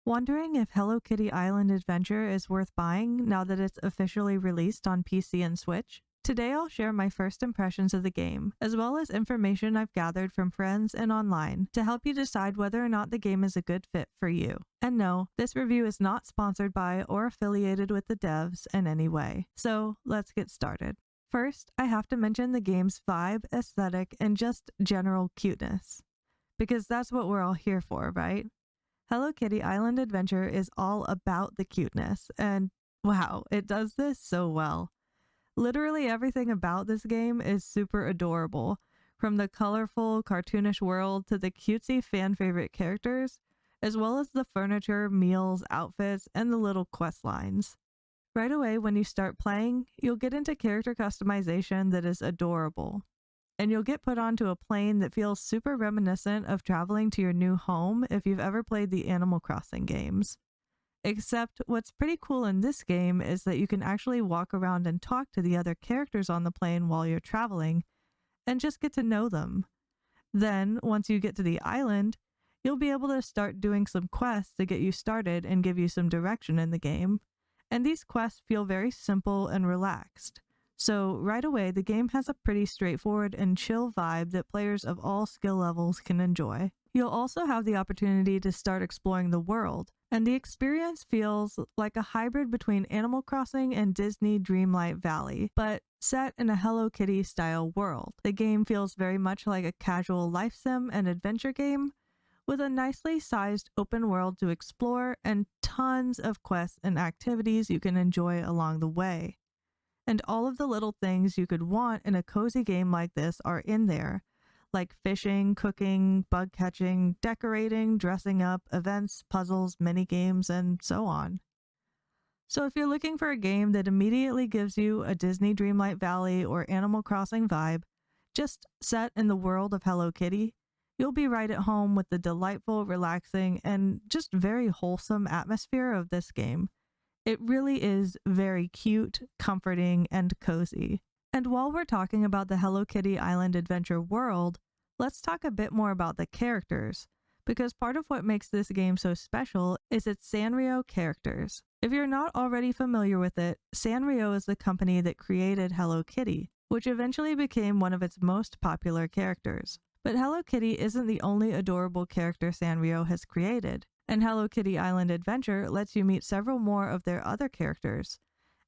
Wondering if Hello Kitty Island Adventure is worth buying now that it's officially released on PC and Switch? Today I'll share my first impressions of the game, as well as information I've gathered from friends and online to help you decide whether or not the game is a good fit for you. And no, this review is not sponsored by or affiliated with the devs in any way. So let's get started. First, I have to mention the game's vibe, aesthetic, and just general cuteness. Because that's what we're all here for, right? Hello Kitty Island Adventure is all about the cuteness, and wow, it does this so well. Literally everything about this game is super adorable, from the colorful, cartoonish world to the cutesy fan favorite characters, as well as the furniture, meals, outfits, and the little quest lines. Right away when you start playing, you'll get into character customization that is adorable. And you'll get put onto a plane that feels super reminiscent of traveling to your new home if you've ever played the Animal Crossing games. Except what's pretty cool in this game is that you can actually walk around and talk to the other characters on the plane while you're traveling, and just get to know them. Then, once you get to the island, you'll be able to start doing some quests to get you started and give you some direction in the game. And these quests feel very simple and relaxed. So right away, the game has a pretty straightforward and chill vibe that players of all skill levels can enjoy. You'll also have the opportunity to start exploring the world, and the experience feels like a hybrid between Animal Crossing and Disney Dreamlight Valley, but set in a Hello Kitty style world. The game feels very much like a casual life sim and adventure game, with a nicely sized open world to explore and tons of quests and activities you can enjoy along the way. And all of the little things you could want in a cozy game like this are in there, like fishing, cooking, bug catching, decorating, dressing up, events, puzzles, mini games, and so on. So if you're looking for a game that immediately gives you a Disney Dreamlight Valley or Animal Crossing vibe, just set in the world of Hello Kitty, you'll be right at home with the delightful, relaxing, and just very wholesome atmosphere of this game. It really is very cute, comforting, and cozy. And while we're talking about the Hello Kitty Island Adventure world, let's talk a bit more about the characters, because part of what makes this game so special is its Sanrio characters. If you're not already familiar with it, Sanrio is the company that created Hello Kitty, which eventually became one of its most popular characters. But Hello Kitty isn't the only adorable character Sanrio has created, and Hello Kitty Island Adventure lets you meet several more of their other characters,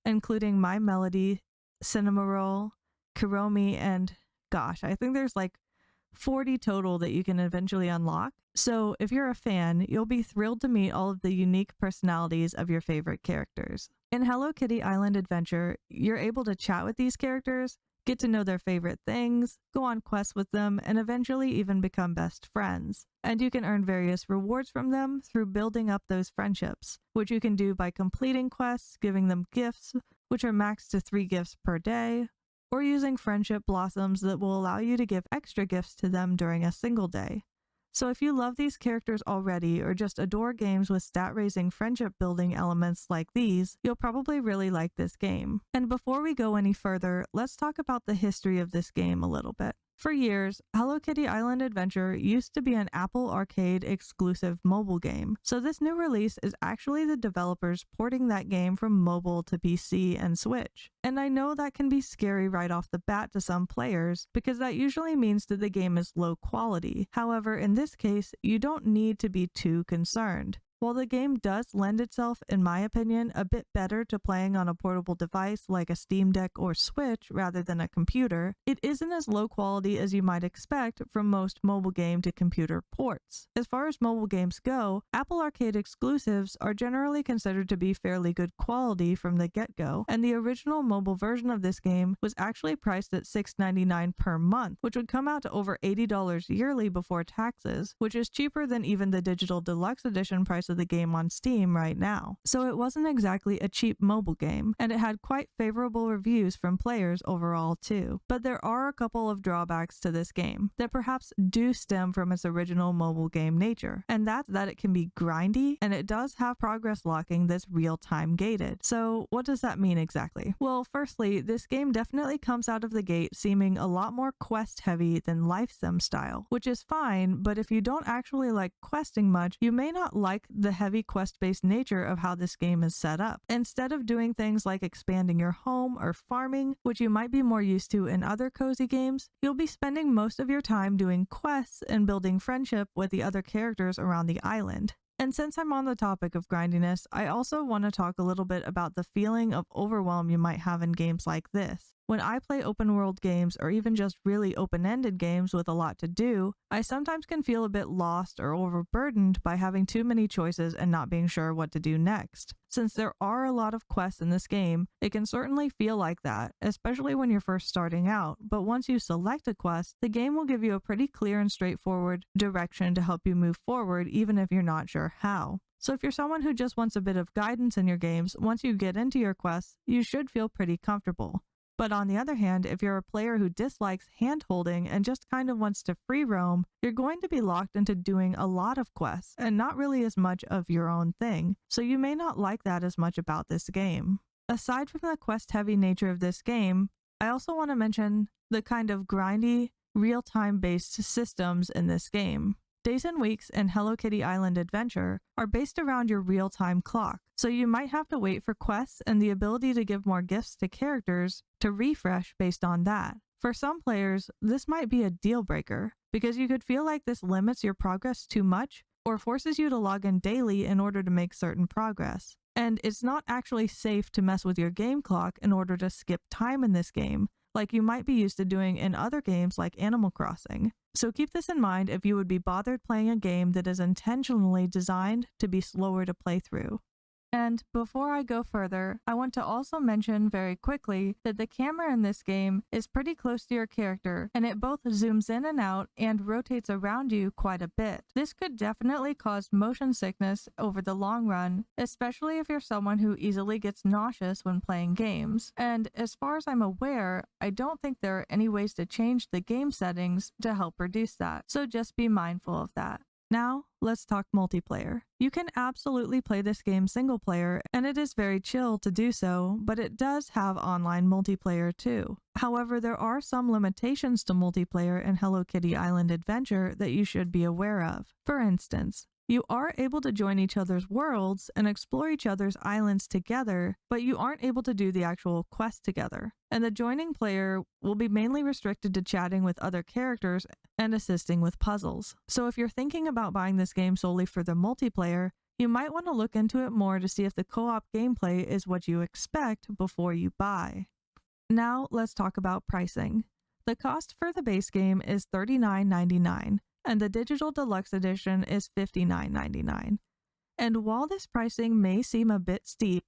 including My Melody, Cinnamoroll, Kuromi, and gosh, I think there's like 40 total that you can eventually unlock. So if you're a fan, you'll be thrilled to meet all of the unique personalities of your favorite characters. In Hello Kitty Island Adventure, you're able to chat with these characters, get to know their favorite things, go on quests with them, and eventually even become best friends. And you can earn various rewards from them through building up those friendships, which you can do by completing quests, giving them gifts, which are maxed to 3 gifts per day, or using friendship blossoms that will allow you to give extra gifts to them during a single day. So if you love these characters already or just adore games with stat-raising friendship-building elements like these, you'll probably really like this game. And before we go any further, let's talk about the history of this game a little bit. For years, Hello Kitty Island Adventure used to be an Apple Arcade exclusive mobile game, so this new release is actually the developers porting that game from mobile to PC and Switch. And I know that can be scary right off the bat to some players, because that usually means that the game is low quality. However, in this case, you don't need to be too concerned. While the game does lend itself, in my opinion, a bit better to playing on a portable device like a Steam Deck or Switch rather than a computer, it isn't as low quality as you might expect from most mobile game to computer ports. As far as mobile games go, Apple Arcade exclusives are generally considered to be fairly good quality from the get-go, and the original mobile version of this game was actually priced at $6.99 per month, which would come out to over $80 yearly before taxes, which is cheaper than even the digital deluxe edition price of the game on Steam right now. So it wasn't exactly a cheap mobile game, and it had quite favorable reviews from players overall too. But there are a couple of drawbacks to this game that perhaps do stem from its original mobile game nature, and that's that it can be grindy, and it does have progress locking that's real-time gated. So what does that mean exactly? Well, firstly, this game definitely comes out of the gate seeming a lot more quest heavy than life sim style, which is fine, but if you don't actually like questing much, you may not like the heavy quest-based nature of how this game is set up. Instead of doing things like expanding your home or farming, which you might be more used to in other cozy games, you'll be spending most of your time doing quests and building friendship with the other characters around the island. And since I'm on the topic of grindiness, I also want to talk a little bit about the feeling of overwhelm you might have in games like this. When I play open world games or even just really open-ended games with a lot to do, I sometimes can feel a bit lost or overburdened by having too many choices and not being sure what to do next. Since there are a lot of quests in this game, it can certainly feel like that, especially when you're first starting out, but once you select a quest, the game will give you a pretty clear and straightforward direction to help you move forward even if you're not sure how. So if you're someone who just wants a bit of guidance in your games, once you get into your quests, you should feel pretty comfortable. But on the other hand, if you're a player who dislikes hand-holding and just kind of wants to free roam, you're going to be locked into doing a lot of quests and not really as much of your own thing, so you may not like that as much about this game. Aside from the quest-heavy nature of this game, I also want to mention the kind of grindy, real-time based systems in this game. Days and Weeks and Hello Kitty Island Adventure are based around your real-time clock, so you might have to wait for quests and the ability to give more gifts to characters to refresh based on that. For some players, this might be a deal breaker, because you could feel like this limits your progress too much or forces you to log in daily in order to make certain progress. And it's not actually safe to mess with your game clock in order to skip time in this game, like you might be used to doing in other games like Animal Crossing. So keep this in mind if you would be bothered playing a game that is intentionally designed to be slower to play through. And before I go further, I want to also mention very quickly that the camera in this game is pretty close to your character, and it both zooms in and out and rotates around you quite a bit. This could definitely cause motion sickness over the long run, especially if you're someone who easily gets nauseous when playing games. And as far as I'm aware, I don't think there are any ways to change the game settings to help reduce that, so just be mindful of that. Now, let's talk multiplayer. You can absolutely play this game single player, and it is very chill to do so, but it does have online multiplayer too. However, there are some limitations to multiplayer in Hello Kitty Island Adventure that you should be aware of. For instance, you are able to join each other's worlds and explore each other's islands together, but you aren't able to do the actual quest together. And the joining player will be mainly restricted to chatting with other characters and assisting with puzzles. So if you're thinking about buying this game solely for the multiplayer, you might want to look into it more to see if the co-op gameplay is what you expect before you buy. Now let's talk about pricing. The cost for the base game is $39.99. And the digital deluxe edition is $59.99. And while this pricing may seem a bit steep,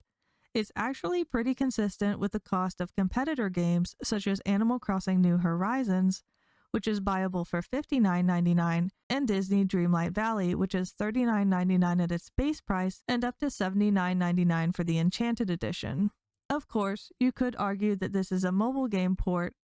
it's actually pretty consistent with the cost of competitor games such as Animal Crossing New Horizons, which is buyable for $59.99, and Disney Dreamlight Valley, which is $39.99 at its base price and up to $79.99 for the Enchanted Edition. Of course, you could argue that this is a mobile game port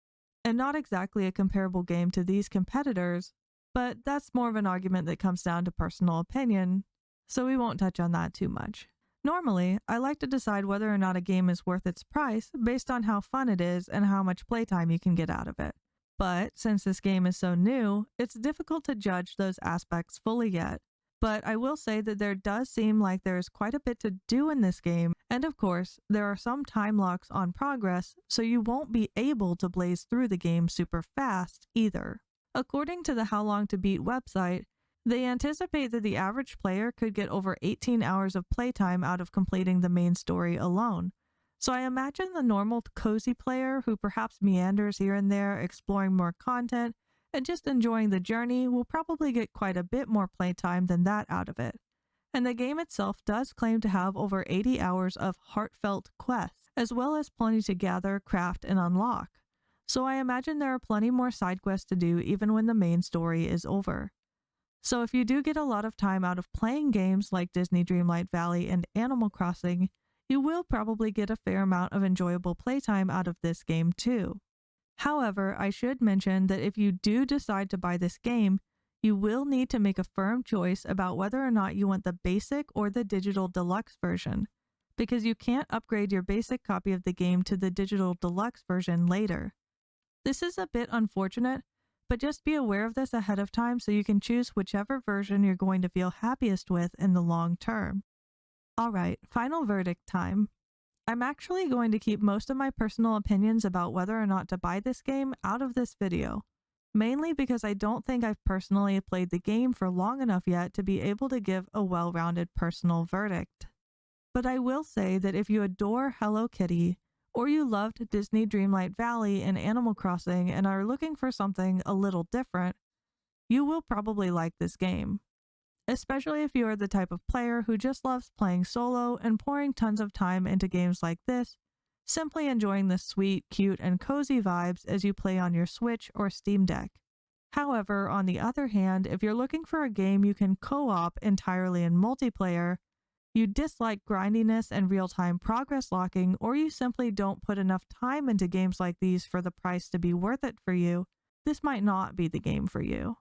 and not exactly a comparable game to these competitors, but that's more of an argument that comes down to personal opinion, so we won't touch on that too much. Normally, I like to decide whether or not a game is worth its price based on how fun it is and how much playtime you can get out of it. But since this game is so new, it's difficult to judge those aspects fully yet. But I will say that there does seem like there is quite a bit to do in this game, and of course, there are some time locks on progress, so you won't be able to blaze through the game super fast either. According to the How Long to Beat website, they anticipate that the average player could get over 18 hours of playtime out of completing the main story alone. So I imagine the normal cozy player who perhaps meanders here and there exploring more content and just enjoying the journey will probably get quite a bit more playtime than that out of it. And the game itself does claim to have over 80 hours of heartfelt quests, as well as plenty to gather, craft, and unlock. So I imagine there are plenty more side quests to do even when the main story is over. So if you do get a lot of time out of playing games like Disney Dreamlight Valley and Animal Crossing, you will probably get a fair amount of enjoyable playtime out of this game too. However, I should mention that if you do decide to buy this game, you will need to make a firm choice about whether or not you want the basic or the digital deluxe version, because you can't upgrade your basic copy of the game to the digital deluxe version later. This is a bit unfortunate, But just be aware of this ahead of time so you can choose whichever version you're going to feel happiest with in the long term. Alright, final verdict time. I'm actually going to keep most of my personal opinions about whether or not to buy this game out of this video, mainly because I don't think I've personally played the game for long enough yet to be able to give a well-rounded personal verdict. But I will say that if you adore Hello Kitty, or you loved Disney Dreamlight Valley and Animal Crossing and are looking for something a little different, you will probably like this game. Especially if you are the type of player who just loves playing solo and pouring tons of time into games like this, simply enjoying the sweet, cute, and cozy vibes as you play on your Switch or Steam Deck. However, on the other hand, if you're looking for a game you can co-op entirely in multiplayer, you dislike grindiness and real-time progress locking, or you simply don't put enough time into games like these for the price to be worth it for you, this might not be the game for you.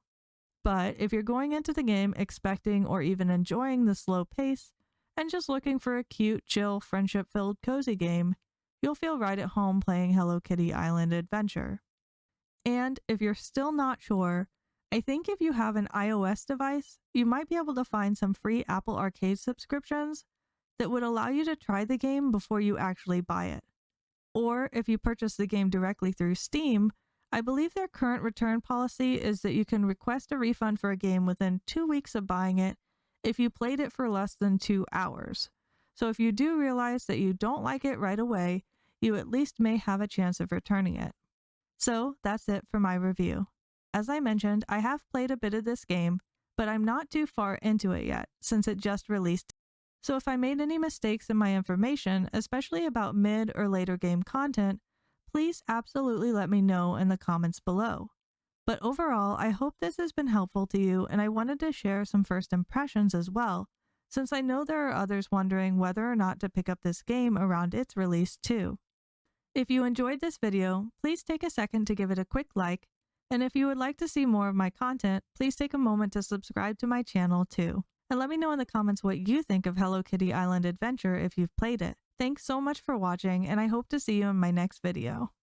But if you're going into the game expecting or even enjoying the slow pace, and just looking for a cute, chill, friendship-filled, cozy game, you'll feel right at home playing Hello Kitty Island Adventure. And if you're still not sure, I think if you have an iOS device, you might be able to find some free Apple Arcade subscriptions that would allow you to try the game before you actually buy it. Or if you purchase the game directly through Steam, I believe their current return policy is that you can request a refund for a game within 2 weeks of buying it if you played it for less than 2 hours. So if you do realize that you don't like it right away, you at least may have a chance of returning it. So that's it for my review. As I mentioned, I have played a bit of this game, but I'm not too far into it yet since it just released. So if I made any mistakes in my information, especially about mid or later game content, please absolutely let me know in the comments below. But overall, I hope this has been helpful to you, and I wanted to share some first impressions as well, since I know there are others wondering whether or not to pick up this game around its release too. If you enjoyed this video, please take a second to give it a quick like, and if you would like to see more of my content, please take a moment to subscribe to my channel too. And let me know in the comments what you think of Hello Kitty Island Adventure if you've played it. Thanks so much for watching, and I hope to see you in my next video.